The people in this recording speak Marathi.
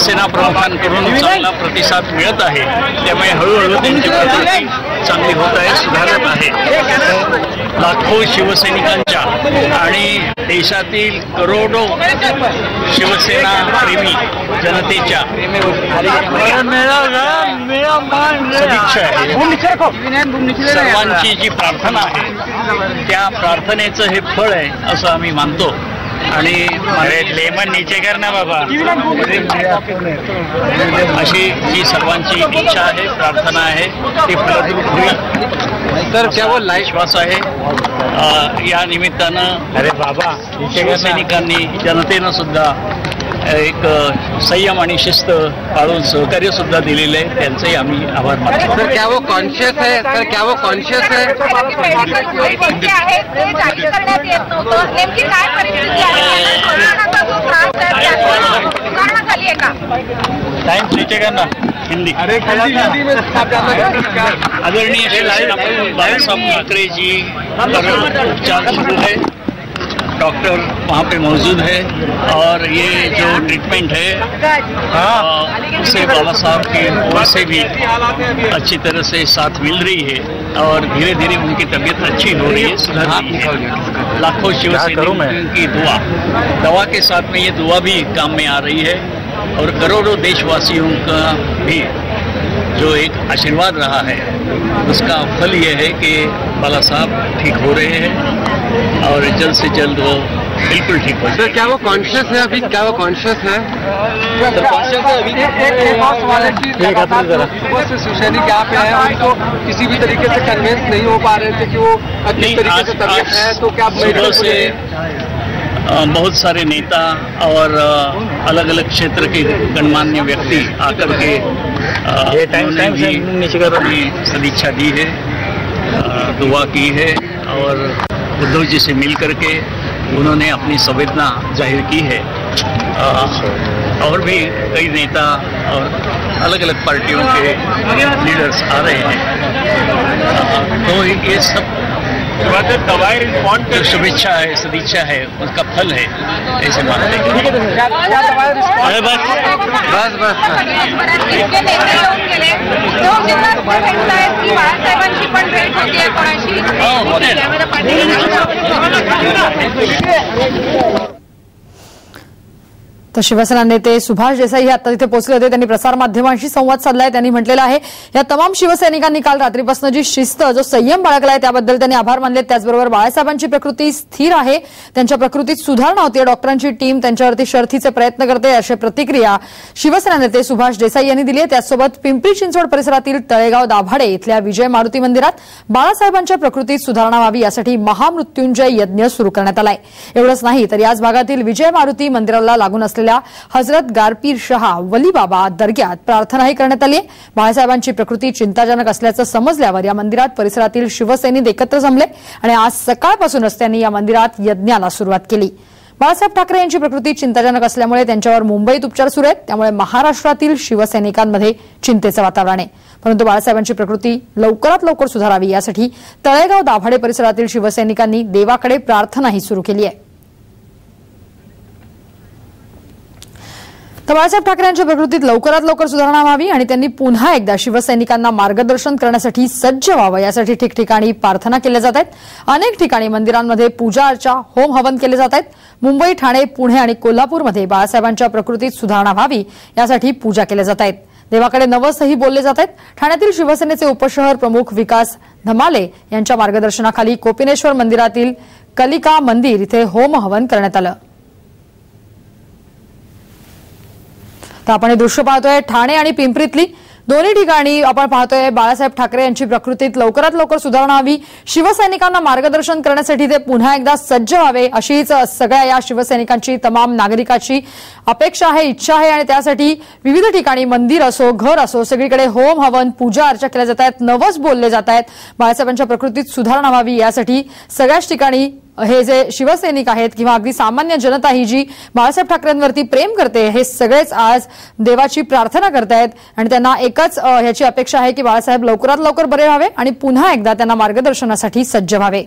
शिवसेना प्रमुखांकडून चांगला प्रतिसाद मिळत आहे, त्यामुळे हळूहळू त्यांची प्रकृती चांगली होत आहे, सुधारत आहे। लाखो शिवसैनिकांच्या आणि देशातील करोडो शिवसेना प्रेमी जनतेच्या सदिच्छा आहे। सर्वांची जी प्रार्थना आहे त्या प्रार्थनेचं हे फळ आहे असं आम्ही मानतो। आणि लेमन नीचे कर ना बाबा, अशी जी सर्वांची इच्छा आहे, प्रार्थना आहे ती फलद्रूप होईल तर क्या वो विश्वास आहे। या निमित्तानं अरे बाबा शिवसैनिकांनी जनतेनं सुद्धा एक संयम आणि शिस्त पाळून सहकार्य सुद्धा दिलेलं आहे, त्यांचेही आम्ही आभार मानतो। सर क्या वो कॉन्शियस है? सर क्या वो कॉन्शियस है? टाइम्स नीचे करना हिंदी। आदरणीय श्री बाळासाहेब ठाकरे जी उपचार शुरू है, डॉक्टर वहाँ पे मौजूद है और ये जो ट्रीटमेंट है उसे बाबा साहब की ओर से भी अच्छी तरह से साथ मिल रही है और धीरे धीरे उनकी तबीयत अच्छी हो रही है, सुधर रही है। लाखों शिवसैनिकों की दवा के साथ में ये दुआ भी काम में आ रही है और करोड़ों देशवासियों का भी जो एक आशीर्वाद रहा है उसका फल ये है कि बाला साहब ठीक हो रहे हैं और जल्द से जल्द वो बिल्कुल ठीक हो। सर क्या वो कॉन्शियस है अभी? क्या वो कॉन्शियस है? कॉन्शियस है अभी। सुबह से शिवसैनिक यहाँ पे है, उनको किसी भी तरीके से कन्विंस नहीं हो पा रहे थे कि वो अच्छी तरीके से तबीयत है, तो क्या सुबह से बहुत सारे नेता और अलग अलग क्षेत्र के गणमान्य व्यक्ति आकर के उन्होंने भी अपनी सदिच्छा दी है, दुआ की है और उद्धव जी से मिल करके उन्होंने अपनी संवेदना जाहिर की है। और भी कई नेता और अलग अलग पार्टियों के लीडर्स आ रहे हैं, तो ये सब जो शुभेच्छा है, सदिच्छा है, उसका फल है ऐसे मानते हैं। तर शिवसेना नेते सुभाष देसाई आता तिथे पोहोचले होते, त्यांनी प्रसार माध्यमांशी संवाद साधलाय। त्यांनी म्हटलेलं आहे या तमाम शिवसैनिकांनी काल रात्रीपासून जी शिस्त, जो संयम बाळगलाय त्याबद्दल त्यांनी आभार मानले। त्याचबरोबर बाळासाहेबांची प्रकृती स्थिर आहे, त्यांच्या प्रकृतीत सुधारणा होते, डॉक्टरांची टीम त्यांच्यावरती शर्थीचे प्रयत्न करते, अशी प्रतिक्रिया शिवसेना नेते सुभाष देसाई यांनी दिली आहे। त्याचसोबत पिंपरी चिंचवड परिसरातील तळेगाव दाभाडे इथल्या विजय मारुती मंदिरात बाळासाहेबांच्या प्रकृतीत सुधारणा व्हावी यासाठी महामृत्युंजय यज्ञ सुरू करण्यात आलाय। एवढंच नाही तर याच भागातील विजय मारुती मंदिराला लागून हजरत गारपीर शाह वली बाबा दर्ग्यात प्रार्थनाही करण्यात आली। बाळासाहेबांची प्रकृती चिंताजनक असल्याचं समजल्यावर या मंदिरात परिसरातील शिवसैनिक एकत्र जमले आणि आज सकाळपासूनच त्यांनी या मंदिरात यज्ञाला सुरुवात केली। बाळासाहेब ठाकरे यांची प्रकृती चिंताजनक असल्यामुळे त्यांच्यावर मुंबईत उपचार सुरू आहेत, त्यामुळे महाराष्ट्रातील शिवसैनिकांमध्ये चिंतेचं वातावरण आहे। परंतु बाळासाहेबांची प्रकृती लवकरात लवकर सुधारावी यासाठी तळेगाव दाभाडे परिसरातील शिवसैनिकांनी देवाकडे प्रार्थनाही सुरू केली आहे। तर बाळासाहेब ठाकरे यांच्या प्रकृतीत लवकरात लवकर सुधारणा व्हावी आणि त्यांनी पुन्हा एकदा शिवसैनिकांना मार्गदर्शन करण्यासाठी सज्ज व्हावं यासाठी ठिकठिकाणी प्रार्थना केल्या जात आहेत। अनेक ठिकाणी मंदिरांमध्ये पूजा अर्चा, होम हवन केले जात आहेत। मुंबई, ठाणे, पुणे आणि कोल्हापूरमध्ये बाळासाहेबांच्या प्रकृतीत सुधारणा व्हावी यासाठी पूजा केल्या जात आहेत। देवाकडे नवसही बोलले जात आहेत। ठाण्यातील शिवसेनेचे उपशहर प्रमुख विकास धमाले यांच्या मार्गदर्शनाखाली कोपिनेश्वर मंदिरातील कलिका मंदिर इथे होम हवन करण्यात आलं। तर आपण हे दृश्य पाहतोय ठाणे आणि पिंपरीतली दोन्ही ठिकाणी आपण पाहतोय बाळासाहेब ठाकरे यांची प्रकृतीत लवकरात लवकर सुधारणा व्हावी, शिवसैनिकांना मार्गदर्शन करण्यासाठी ते पुन्हा एकदा सज्ज व्हावे अशीच सगळ्या या शिवसैनिकांची, तमाम नागरिकांची अपेक्षा आहे, इच्छा आहे आणि त्यासाठी विविध ठिकाणी मंदिर असो, घर असो, सगळीकडे होम हवन, पूजा अर्चा केल्या जात आहेत, नवस बोलले जात आहेत। बाळासाहेबांच्या प्रकृतीत सुधारणा व्हावी यासाठी सगळ्याच ठिकाणी हे जे शिवसैनिक आहेत किंवा अगदी सामान्य जनता ही जी बाळासाहेब ठाकरेंवरती प्रेम करते, हे सगळेच आज देवाची प्रार्थना करतायत आणि त्यांना एकच ह्याची अपेक्षा आहे की बाळासाहेब लवकरात लवकर बरे व्हावे आणि पुन्हा एकदा त्यांना मार्गदर्शनासाठी सज्ज व्हावे।